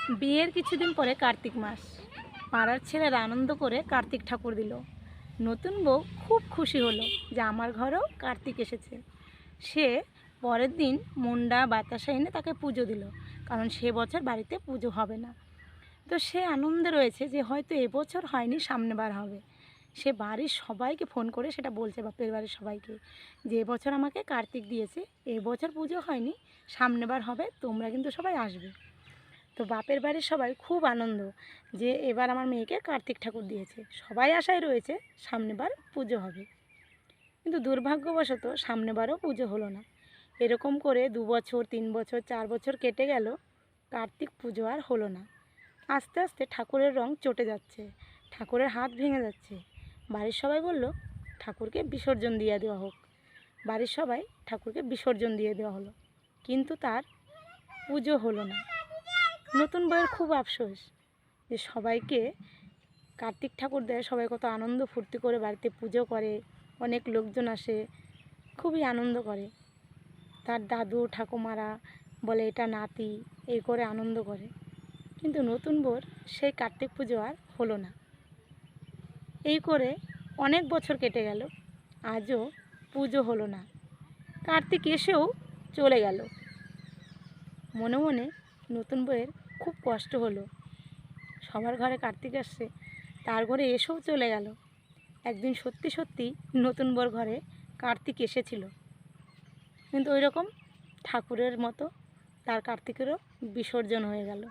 বিয়ের কিছুদিন পরে কার্তিক মাস। পাড়ার ছেলেরা আনন্দ করে কার্তিক ঠাকুর দিল। নতুন বউ খুব খুশি হলো যে আমার ঘরেও কার্তিক এসেছে। সে পরের দিন মুন্ডা বাতাসা এনে তাকে পুজো দিল, কারণ সে বছর বাড়িতে পুজো হবে না। তো সে আনন্দে রয়েছে যে হয়তো এবছর হয়নি, সামনেবার হবে। সে বাড়ির সবাইকে ফোন করে সেটা বলছে, বাপের বাড়ির সবাইকে, যে এবছর আমাকে কার্তিক দিয়েছে, এবছর পুজো হয়নি, সামনেবার হবে, তোমরা কিন্তু সবাই আসবে। তো বাপের বাড়ির সবাই খুব আনন্দ যে এবার আমার মেয়েকে কার্তিক ঠাকুর দিয়েছে, সবাই আশায় রয়েছে সামনেবার পুজো হবে। কিন্তু দুর্ভাগ্যবশত সামনেবারও পুজো হলো না। এরকম করে 2 বছর 3 বছর 4 বছর কেটে গেল, কার্তিক পুজো আর হলো না। আস্তে আস্তে ঠাকুরের রং চটে যাচ্ছে, ঠাকুরের হাত ভেঙে যাচ্ছে। বাড়ির সবাই বলল ঠাকুরকে বিসর্জন দিয়ে দেওয়া হোক। বাড়ির সবাই ঠাকুরকে বিসর্জন দিয়ে দেওয়া হলো, কিন্তু তার পুজো হলো না। নতুন বউয়ের খুব আফসোস যে সবাইকে কার্তিক ঠাকুর দেয়, সবাই কত আনন্দ ফুর্তি করে বাড়িতে পুজো করে, অনেক লোকজন আসে, খুবই আনন্দ করে। তার দাদু ঠাকুমারা বলে এটা নাতি, এই করে আনন্দ করে। কিন্তু নতুন বউর সেই কার্তিক পুজো আর হলো না। এই করে অনেক বছর কেটে গেল, আজও পুজো হলো না। কার্তিক এসেও চলে গেল। মনে মনে নতুন বউয়ের খুব কষ্ট হলো। সবার ঘরে কার্তিক আসছে, তার ঘরে এসেও চলে গেল। একদিন সত্যি সত্যি নতুন বউর ঘরে কার্তিক এসেছিল, কিন্তু ওই রকম ঠাকুরের মতো তার কার্তিকেরও বিসর্জন হয়ে গেল।